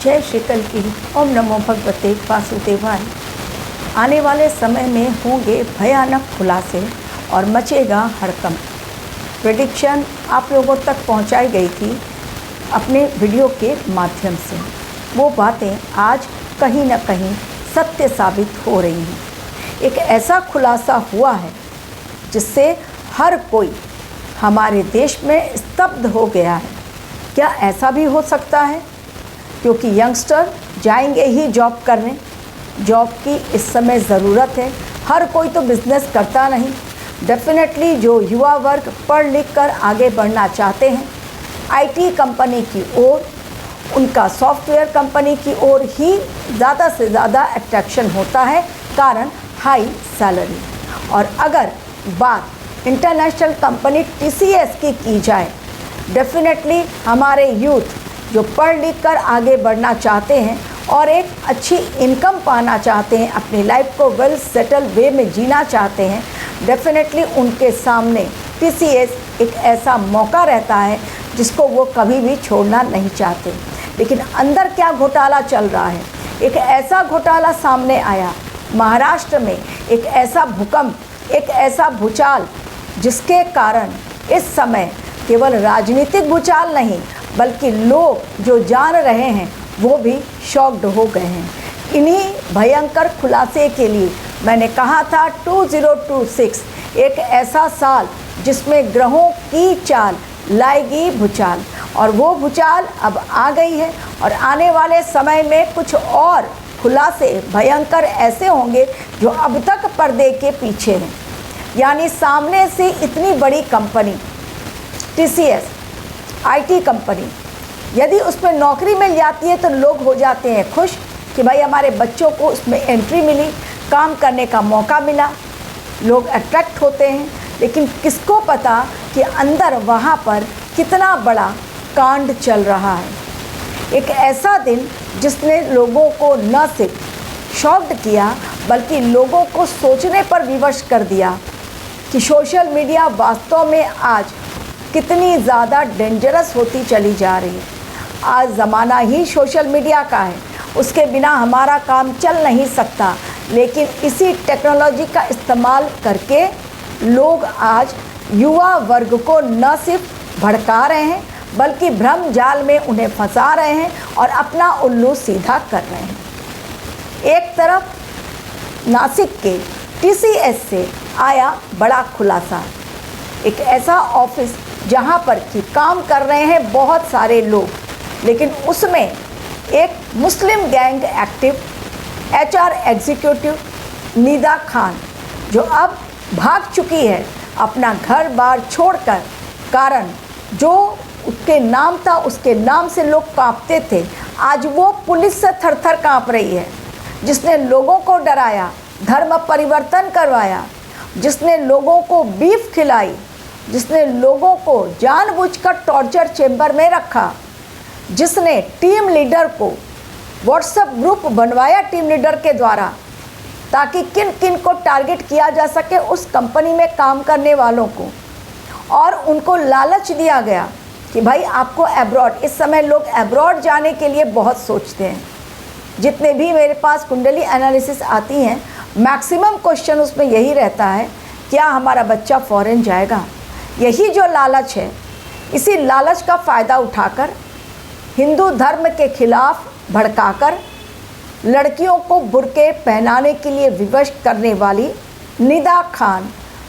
जय श्री कल्की। ओम नमो भगवते वासुदेवाय। आने वाले समय में होंगे भयानक खुलासे और मचेगा हड़कंप। प्रेडिक्शन आप लोगों तक पहुंचाई गई थी अपने वीडियो के माध्यम से। वो बातें आज कहीं न कहीं सत्य साबित हो रही हैं। एक ऐसा खुलासा हुआ है जिससे हर कोई हमारे देश में स्तब्ध हो गया है। क्या ऐसा भी हो सकता है? क्योंकि यंगस्टर जाएंगे ही जॉब करने। जॉब की इस समय ज़रूरत है। हर कोई तो बिज़नेस करता नहीं। डेफिनेटली जो युवा वर्ग पढ़ लिख कर आगे बढ़ना चाहते हैं, आईटी कंपनी की ओर, उनका सॉफ्टवेयर कंपनी की ओर ही ज़्यादा से ज़्यादा अट्रैक्शन होता है, कारण हाई सैलरी। और अगर बात इंटरनेशनल कंपनी टीसीएस की जाए, डेफिनेटली हमारे यूथ जो पढ़ लिख कर आगे बढ़ना चाहते हैं और एक अच्छी इनकम पाना चाहते हैं, अपनी लाइफ को वेल सेटल वे में जीना चाहते हैं, डेफिनेटली उनके सामने टीसीएस एक ऐसा मौका रहता है जिसको वो कभी भी छोड़ना नहीं चाहते। लेकिन अंदर क्या घोटाला चल रहा है? एक ऐसा घोटाला सामने आया महाराष्ट्र में, एक ऐसा भूकंप, एक ऐसा भूचाल जिसके कारण इस समय केवल राजनीतिक भूचाल नहीं बल्कि लोग जो जान रहे हैं वो भी शॉक्ड हो गए हैं। इन्हीं भयंकर खुलासे के लिए मैंने कहा था 2026 एक ऐसा साल जिसमें ग्रहों की चाल लाएगी भूचाल, और वो भूचाल अब आ गई है। और आने वाले समय में कुछ और खुलासे भयंकर ऐसे होंगे जो अब तक पर्दे के पीछे हैं। यानी सामने से इतनी बड़ी कंपनी टीसीएस आईटी कंपनी, यदि उसमें नौकरी मिल जाती है तो लोग हो जाते हैं खुश कि भाई हमारे बच्चों को उसमें एंट्री मिली, काम करने का मौका मिला, लोग अट्रैक्ट होते हैं। लेकिन किसको पता कि अंदर वहाँ पर कितना बड़ा कांड चल रहा है। एक ऐसा दिन जिसने लोगों को न सिर्फ शॉक्ड किया बल्कि लोगों को सोचने पर विवश कर दिया कि सोशल मीडिया वास्तव में आज कितनी ज़्यादा डेंजरस होती चली जा रही है। आज ज़माना ही सोशल मीडिया का है, उसके बिना हमारा काम चल नहीं सकता। लेकिन इसी टेक्नोलॉजी का इस्तेमाल करके लोग आज युवा वर्ग को न सिर्फ भड़का रहे हैं बल्कि भ्रम जाल में उन्हें फंसा रहे हैं और अपना उल्लू सीधा कर रहे हैं। एक तरफ नासिक के टीसीएस से आया बड़ा खुलासा। एक ऐसा ऑफिस जहां पर कि काम कर रहे हैं बहुत सारे लोग, लेकिन उसमें एक मुस्लिम gang active HR executive Nida Khan, जो अब भाग चुकी है अपना घर बार छोड़कर, कारण जो उसके नाम था उसके नाम से लोग कांपते थे, आज वो पुलिस से थर-थर कांप रही है। जिसने लोगों को डराया, धर्म परिवर्तन करवाया, जिसने लोगों को बीफ खिलाई, जिसने लोगों को जानबूझकर टॉर्चर चेंबर में रखा, जिसने टीम लीडर को व्हाट्सएप ग्रुप बनवाया टीम लीडर के द्वारा ताकि किन किन को टारगेट किया जा सके उस कंपनी में काम करने वालों को, और उनको लालच दिया गया कि भाई आपको अब्रॉड, इस समय लोग अब्रॉड जाने के लिए बहुत सोचते हैं। जितने भी मेरे पास कुंडली एनालिसिस आती हैं, मैक्सिमम क्वेश्चन उसमें यही रहता है, क्या हमारा बच्चा फॉरेन जाएगा? यही जो लालच है, इसी लालच का फ़ायदा उठाकर हिंदू धर्म के खिलाफ भड़काकर लड़कियों को बुर्के पहनाने के लिए विवश करने वाली निदा खान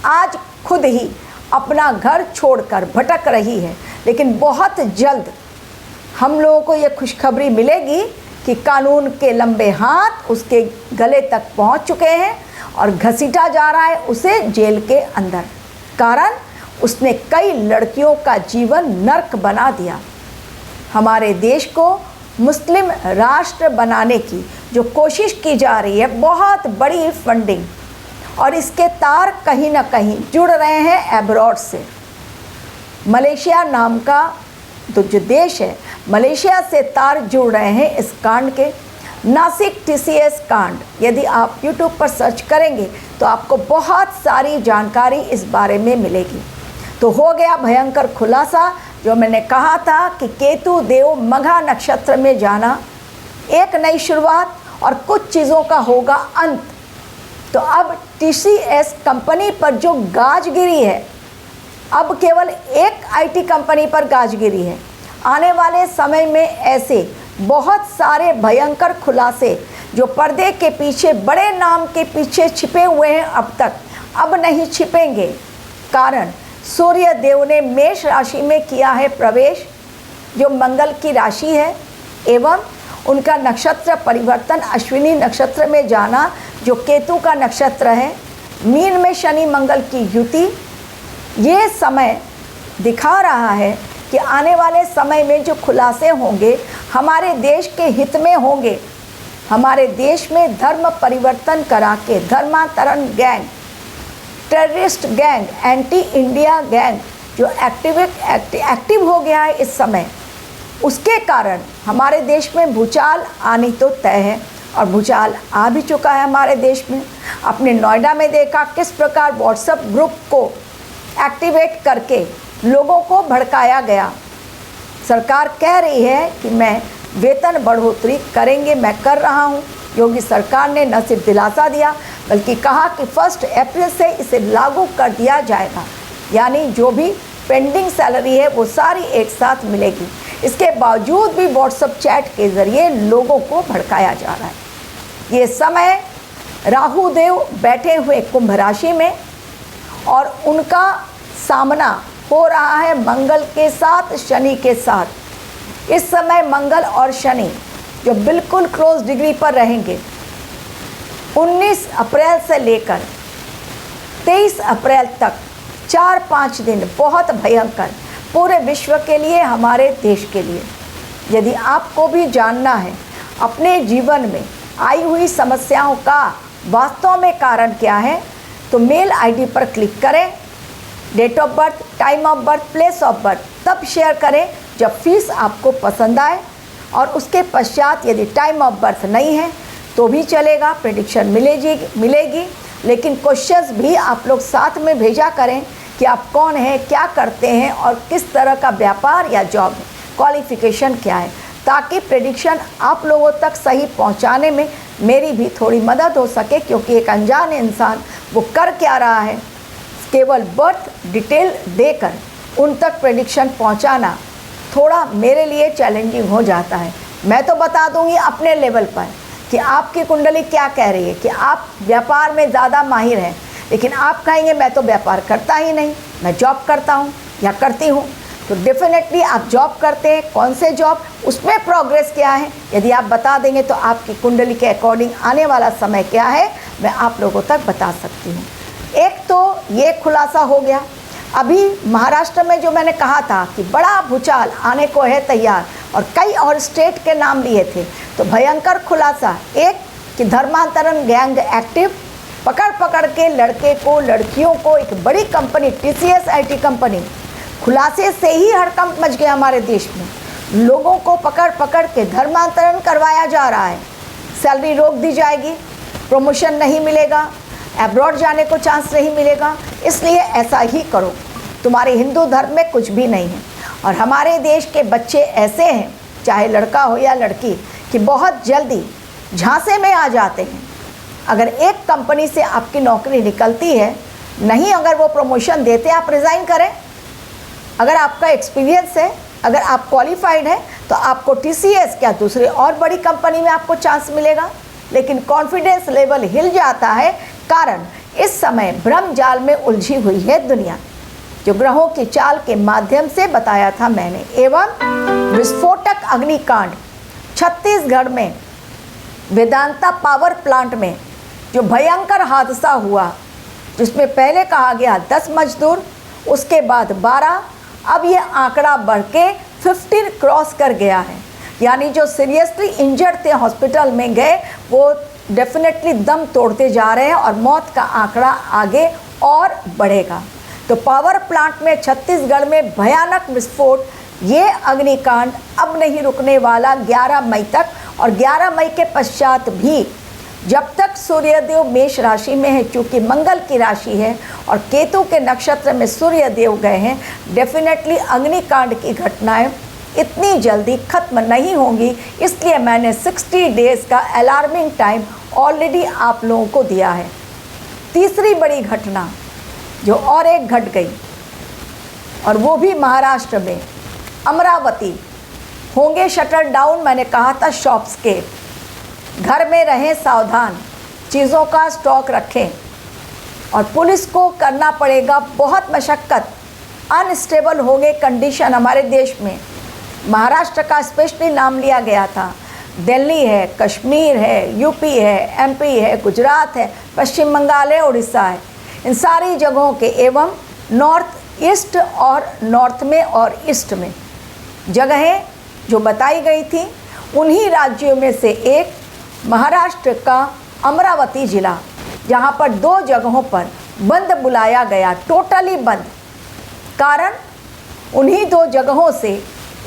आज खुद ही अपना घर छोड़कर भटक रही है। लेकिन बहुत जल्द हम लोगों को ये खुशखबरी मिलेगी कि कानून के लंबे हाथ उसके गले तक पहुंच चुके हैं और घसीटा जा रहा है उसे जेल के अंदर, कारण उसने कई लड़कियों का जीवन नर्क बना दिया। हमारे देश को मुस्लिम राष्ट्र बनाने की जो कोशिश की जा रही है, बहुत बड़ी फंडिंग, और इसके तार कहीं ना कहीं जुड़ रहे हैं अब्रॉड से। मलेशिया नाम का जो देश है, मलेशिया से तार जुड़ रहे हैं इस कांड के। नासिक टीसीएस कांड, यदि आप YouTube पर सर्च करेंगे तो आपको बहुत सारी जानकारी इस बारे में मिलेगी। तो हो गया भयंकर खुलासा जो मैंने कहा था कि केतु देव मघा नक्षत्र में जाना एक नई शुरुआत और कुछ चीज़ों का होगा अंत। तो अब TCS कंपनी पर जो गाज गिरी है, अब केवल एक IT कंपनी पर गाज गिरी है। आने वाले समय में ऐसे बहुत सारे भयंकर खुलासे जो पर्दे के पीछे, बड़े नाम के पीछे छिपे हुए हैं, अब नहीं छिपेंगे। कारण सूर्य देव ने मेष राशि में किया है प्रवेश, जो मंगल की राशि है, एवं उनका नक्षत्र परिवर्तन अश्विनी नक्षत्र में जाना, जो केतु का नक्षत्र है। मीन में शनि मंगल की युति, ये समय दिखा रहा है कि आने वाले समय में जो खुलासे होंगे हमारे देश के हित में होंगे। हमारे देश में धर्म परिवर्तन करा के धर्मांतरण gang, terrorist gang, anti India gang जो एक्टिव हो गया है इस समय, उसके कारण हमारे देश में भूचाल आनी तो तय है, और भूचाल आ भी चुका है हमारे देश में। अपने नोएडा में देखा किस प्रकार व्हाट्सएप ग्रुप को एक्टिवेट करके लोगों को भड़काया गया। सरकार कह रही है कि मैं वेतन बढ़ोतरी करेंगे, मैं कर रहा हूँ। योगी सरकार ने न सिर्फ दिलासा दिया बल्कि कहा कि 1 अप्रैल से इसे लागू कर दिया जाएगा, यानी जो भी पेंडिंग सैलरी है वो सारी एक साथ मिलेगी। इसके बावजूद भी व्हाट्सएप चैट के ज़रिए लोगों को भड़काया जा रहा है। ये समय राहु देव बैठे हुए कुंभ राशि में, और उनका सामना हो रहा है मंगल के साथ, शनि के साथ। इस समय मंगल और शनि जो बिल्कुल क्लोज डिग्री पर रहेंगे, 19 अप्रैल से लेकर 23 अप्रैल तक 4-5 दिन बहुत भयंकर, पूरे विश्व के लिए, हमारे देश के लिए। यदि आपको भी जानना है अपने जीवन में आई हुई समस्याओं का वास्तव में कारण क्या है, तो मेल आईडी पर क्लिक करें, date of birth, time of birth, place of birth तब शेयर करें जब फीस आपको पसंद आए, और उसके पश्चात यदि टाइम ऑफ बर्थ नहीं है तो भी चलेगा, प्रेडिक्शन मिलेगी। लेकिन क्वेश्चंस भी आप लोग साथ में भेजा करें कि आप कौन हैं, क्या करते हैं और किस तरह का व्यापार या जॉब है, क्वालिफिकेशन क्या है, ताकि प्रेडिक्शन आप लोगों तक सही पहुंचाने में मेरी भी थोड़ी मदद हो सके। क्योंकि एक अनजान इंसान वो कर क्या रहा है, केवल बर्थ डिटेल देकर उन तक प्रेडिक्शन पहुंचाना थोड़ा मेरे लिए चैलेंजिंग हो जाता है। मैं तो बता दूंगी अपने लेवल पर कि आपकी कुंडली क्या कह रही है, कि आप व्यापार में ज़्यादा माहिर हैं, लेकिन आप कहेंगे मैं तो व्यापार करता ही नहीं, मैं जॉब करता हूँ या करती हूँ। तो डेफिनेटली आप जॉब करते हैं, कौन से जॉब, उसमें प्रोग्रेस क्या है, यदि आप बता देंगे तो आपकी कुंडली के अकॉर्डिंग आने वाला समय क्या है मैं आप लोगों तक बता सकती हूँ। एक तो ये खुलासा हो गया। अभी महाराष्ट्र में जो मैंने कहा था कि बड़ा भूचाल आने को है तैयार, और कई और स्टेट के नाम लिए थे, तो भयंकर खुलासा, एक कि धर्मांतरण गैंग एक्टिव, पकड़ के लड़के को, लड़कियों को, एक बड़ी कंपनी TCS IT कंपनी, खुलासे से ही हड़कंप मच गया हमारे देश में। लोगों को पकड़ के धर्मांतरण करवाया जा रहा है, सैलरी रोक दी जाएगी, प्रमोशन नहीं मिलेगा, अब्रॉड जाने को चांस नहीं मिलेगा, इसलिए ऐसा ही करो, तुम्हारे हिंदू धर्म में कुछ भी नहीं है। और हमारे देश के बच्चे ऐसे हैं, चाहे लड़का हो या लड़की, कि बहुत जल्दी झांसे में आ जाते हैं। अगर एक कंपनी से आपकी नौकरी निकलती है, नहीं अगर वो प्रमोशन देते, आप रिज़ाइन करें। अगर आपका एक्सपीरियंस है, अगर आप क्वालिफाइड हैं, तो आपको TCS क्या दूसरी और बड़ी कंपनी में आपको चांस मिलेगा। लेकिन कॉन्फिडेंस लेवल हिल जाता है, कारण इस समय ब्रह्म जाल में उलझी हुई है दुनिया, जो ग्रहों की चाल के माध्यम से बताया था मैंने। एवं विस्फोटक अग्निकांड छत्तीसगढ़ में वेदांता पावर प्लांट में जो भयंकर हादसा हुआ, जिसमें पहले कहा गया 10 मजदूर, उसके बाद 12, अब ये आंकड़ा बढ़ के 15 क्रॉस कर गया है। यानी जो सीरियसली इंजर्ड थे, हॉस्पिटल में गए, वो डेफिनेटली दम तोड़ते जा रहे हैं, और मौत का आंकड़ा आगे और बढ़ेगा। तो पावर प्लांट में छत्तीसगढ़ में भयानक विस्फोट, ये अग्निकांड अब नहीं रुकने वाला 11 मई तक। और 11 मई के पश्चात भी जब तक सूर्यदेव मेष राशि में है, चूँकि मंगल की राशि है और केतु के नक्षत्र में सूर्यदेव गए हैं, डेफिनेटली अग्निकांड की घटनाएं इतनी जल्दी ख़त्म नहीं होंगी, इसलिए मैंने 60 डेज़ का अलार्मिंग टाइम ऑलरेडी आप लोगों को दिया है। तीसरी बड़ी घटना जो और एक घट गई, और वो भी महाराष्ट्र में, अमरावती, होंगे शटर डाउन। मैंने कहा था शॉप्स के, घर में रहें सावधान, चीज़ों का स्टॉक रखें, और पुलिस को करना पड़ेगा बहुत मशक्क़त। अनस्टेबल हो गए कंडीशन हमारे देश में। महाराष्ट्र का स्पेशली नाम लिया गया था, दिल्ली है, कश्मीर है, यूपी है, एमपी है, गुजरात है, पश्चिम बंगाल है, उड़ीसा है, इन सारी जगहों के एवं नॉर्थ ईस्ट और नॉर्थ में और ईस्ट में जगहें जो बताई गई थी, उन्हीं राज्यों में से एक महाराष्ट्र का अमरावती ज़िला, जहाँ पर 2 जगहों पर बंद बुलाया गया, टोटली बंद। कारण उन्हीं 2 जगहों से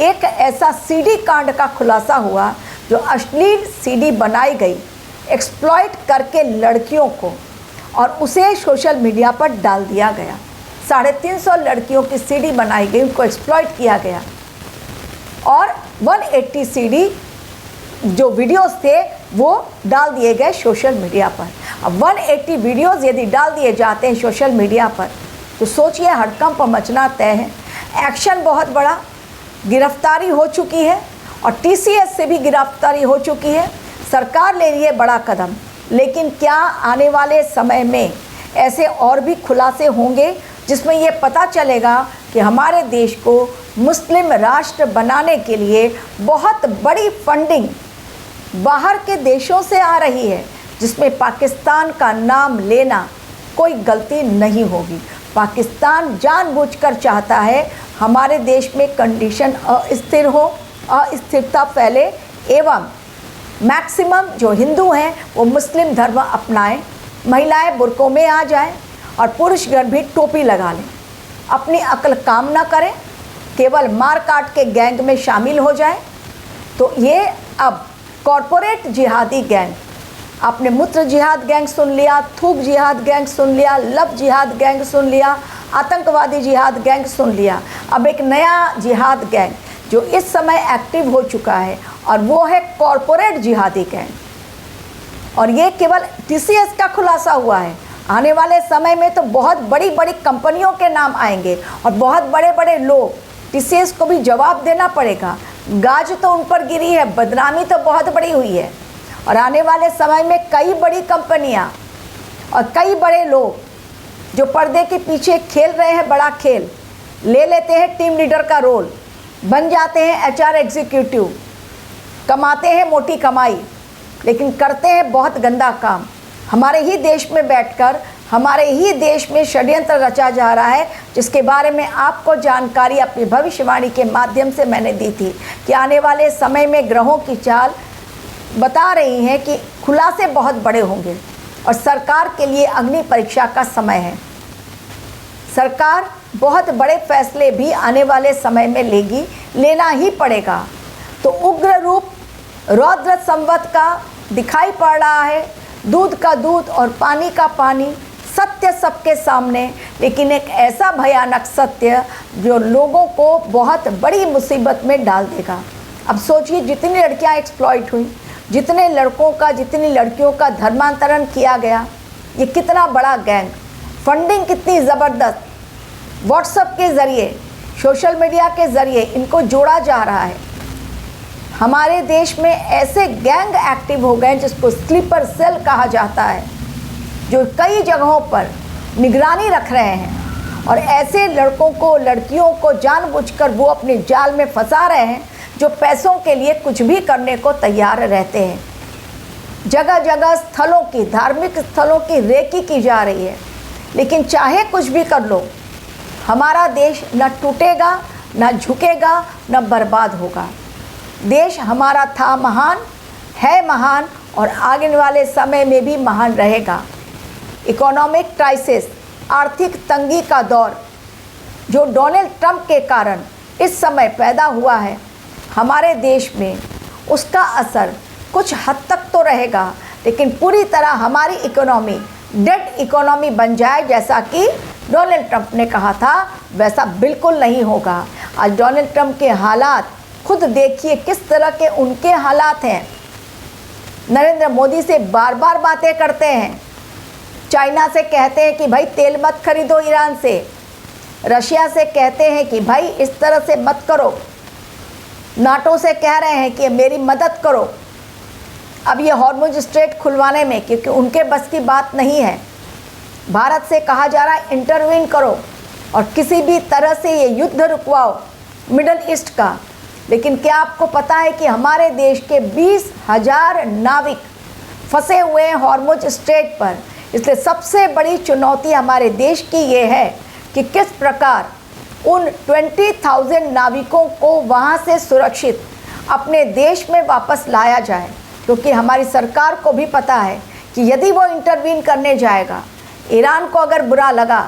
एक ऐसा सीडी कांड का खुलासा हुआ जो अश्लील सीडी बनाई गई एक्सप्लॉइट करके लड़कियों को, और उसे सोशल मीडिया पर डाल दिया गया। 350 लड़कियों की सीडी बनाई गई, उनको एक्सप्लॉइट किया गया, और 180 सीडी जो वीडियोस थे वो डाल दिए गए सोशल मीडिया पर। अब 180 वीडियोस यदि डाल दिए जाते हैं सोशल मीडिया पर, तो सोचिए हड़कंप मचना तय है। एक्शन बहुत बड़ा, गिरफ्तारी हो चुकी है, और टीसीएस से भी गिरफ्तारी हो चुकी है। सरकार ले रही है बड़ा कदम, लेकिन क्या आने वाले समय में ऐसे और भी खुलासे होंगे जिसमें ये पता चलेगा कि हमारे देश को मुस्लिम राष्ट्र बनाने के लिए बहुत बड़ी फंडिंग बाहर के देशों से आ रही है, जिसमें पाकिस्तान का नाम लेना कोई गलती नहीं होगी। पाकिस्तान जानबूझकर चाहता है हमारे देश में कंडीशन अस्थिर हो, अस्थिरता फैले, एवं मैक्सिमम जो हिंदू हैं वो मुस्लिम धर्म अपनाएं, महिलाएं बुर्कों में आ जाएं, और पुरुषगण भी टोपी लगा लें, अपनी अक्ल काम ना करें, केवल मार काट के गैंग में शामिल हो जाएं। तो ये अब कॉरपोरेट जिहादी गैंग, आपने मूत्र जिहाद गैंग सुन लिया, थूक जिहाद गैंग सुन लिया, लव जिहाद गैंग सुन लिया, आतंकवादी जिहाद गैंग सुन लिया, अब एक नया जिहाद गैंग जो इस समय एक्टिव हो चुका है, और वो है कॉरपोरेट जिहादी गैंग। और ये केवल टीसीएस का खुलासा हुआ है। आने वाले समय में तो बहुत बड़ी बड़ी कंपनियों के नाम आएंगे, और बहुत बड़े बड़े लोग, टीसीएस को भी जवाब देना पड़ेगा। गाज तो उन पर गिरी है, बदनामी तो बहुत बड़ी हुई है, और आने वाले समय में कई बड़ी कंपनियां और कई बड़े लोग जो पर्दे के पीछे खेल रहे हैं बड़ा खेल, ले लेते हैं टीम लीडर का रोल, बन जाते हैं एचआर एग्जीक्यूटिव, कमाते हैं मोटी कमाई, लेकिन करते हैं बहुत गंदा काम। हमारे ही देश में बैठकर हमारे ही देश में षड्यंत्र रचा जा रहा है, जिसके बारे में आपको जानकारी अपनी भविष्यवाणी के माध्यम से मैंने दी थी कि आने वाले समय में ग्रहों की चाल बता रही हैं कि खुलासे बहुत बड़े होंगे, और सरकार के लिए अग्नि परीक्षा का समय है। सरकार बहुत बड़े फैसले भी आने वाले समय में लेगी, लेना ही पड़ेगा। तो उग्र रूप रौद्र संवत का दिखाई पड़ रहा है, दूध का दूध और पानी का पानी, सत्य सबके सामने, लेकिन एक ऐसा भयानक सत्य जो लोगों को बहुत बड़ी मुसीबत में डाल देगा। अब सोचिए, जितनी लड़कियां एक्सप्लॉइट हुई, जितने लड़कों का, जितनी लड़कियों का धर्मांतरण किया गया, ये कितना बड़ा गैंग, फंडिंग कितनी ज़बरदस्त, व्हाट्सएप के ज़रिए, सोशल मीडिया के ज़रिए इनको जोड़ा जा रहा है। हमारे देश में ऐसे गैंग एक्टिव हो गए जिसको स्लीपर सेल कहा जाता है, जो कई जगहों पर निगरानी रख रहे हैं, और ऐसे लड़कों को, लड़कियों को जानबूझकर वो अपने जाल में फंसा रहे हैं, जो पैसों के लिए कुछ भी करने को तैयार रहते हैं। जगह जगह स्थलों की, धार्मिक स्थलों की रेकी की जा रही है, लेकिन चाहे कुछ भी कर लो, हमारा देश न टूटेगा, न झुकेगा, न बर्बाद होगा। देश हमारा था महान, है महान, और आगे वाले समय में भी महान रहेगा। इकोनॉमिक क्राइसिस, आर्थिक तंगी का दौर जो डोनाल्ड ट्रंप के कारण इस समय पैदा हुआ है हमारे देश में, उसका असर कुछ हद तक तो रहेगा, लेकिन पूरी तरह हमारी इकोनॉमी डेड इकोनॉमी बन जाए जैसा कि डोनाल्ड ट्रंप ने कहा था, वैसा बिल्कुल नहीं होगा। आज डोनाल्ड ट्रंप के हालात खुद देखिए किस तरह के उनके हालात हैं। नरेंद्र मोदी से बार बार बातें करते हैं, चाइना से कहते हैं कि भाई तेल मत खरीदो ईरान से, रशिया से कहते हैं कि भाई इस तरह से मत करो, नाटो से कह रहे हैं कि मेरी मदद करो। अब ये हॉर्मुज स्ट्रेट खुलवाने में क्योंकि उनके बस की बात नहीं है, भारत से कहा जा रहा है इंटरवीन करो और किसी भी तरह से ये युद्ध रुकवाओ मिडल ईस्ट का। लेकिन क्या आपको पता है कि हमारे देश के 20,000 नाविक फंसे हुए हैं हॉर्मुज स्ट्रेट पर। इसलिए सबसे बड़ी चुनौती हमारे देश की ये है कि किस प्रकार उन 20,000 नाविकों को वहाँ से सुरक्षित अपने देश में वापस लाया जाए, क्योंकि हमारी सरकार को भी पता है कि यदि वो इंटरवीन करने जाएगा, ईरान को अगर बुरा लगा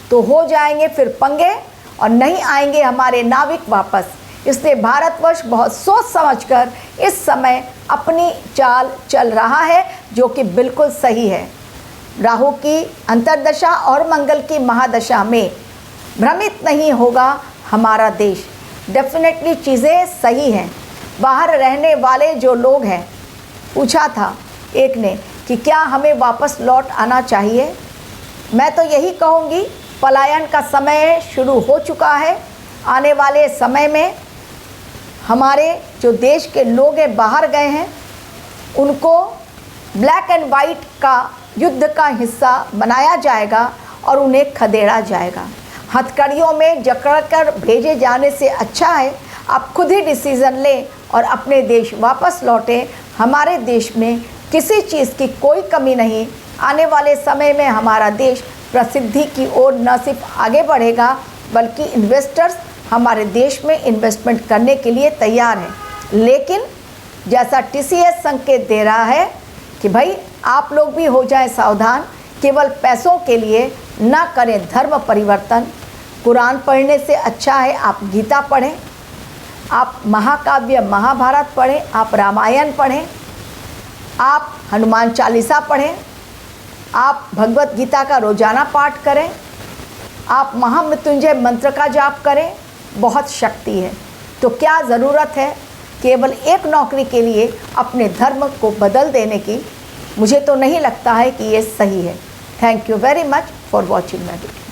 तो हो जाएंगे फिर पंगे और नहीं आएंगे हमारे नाविक वापस। इसलिए भारतवर्ष बहुत सोच समझकर इस समय अपनी चाल चल रहा है, जो कि बिल्कुल सही है। राहु की अंतर्दशा और मंगल की महादशा में भ्रमित नहीं होगा हमारा देश। डेफिनेटली चीज़ें सही हैं। बाहर रहने वाले जो लोग हैं, पूछा था एक ने कि क्या हमें वापस लौट आना चाहिए। मैं तो यही कहूँगी, पलायन का समय शुरू हो चुका है। आने वाले समय में हमारे जो देश के लोग हैं बाहर गए हैं, उनको ब्लैक एंड वाइट का युद्ध का हिस्सा बनाया जाएगा और उन्हें खदेड़ा जाएगा। हथकड़ियों में जकड़कर भेजे जाने से अच्छा है आप खुद ही डिसीज़न लें और अपने देश वापस लौटें। हमारे देश में किसी चीज़ की कोई कमी नहीं। आने वाले समय में हमारा देश प्रसिद्धि की ओर न सिर्फ आगे बढ़ेगा, बल्कि इन्वेस्टर्स हमारे देश में इन्वेस्टमेंट करने के लिए तैयार हैं। लेकिन जैसा TCS संकेत दे रहा है कि भाई आप लोग भी हो जाएं सावधान, केवल पैसों के लिए ना करें धर्म परिवर्तन। कुरान पढ़ने से अच्छा है आप गीता पढ़ें, आप महाकाव्य महाभारत पढ़ें, आप रामायण पढ़ें, आप हनुमान चालीसा पढ़ें, आप भगवत गीता का रोजाना पाठ करें, आप महामृत्युंजय मंत्र का जाप करें। बहुत शक्ति है। तो क्या ज़रूरत है केवल एक नौकरी के लिए अपने धर्म को बदल देने की। मुझे तो नहीं लगता है कि ये सही है। Thank you very much for watching my video.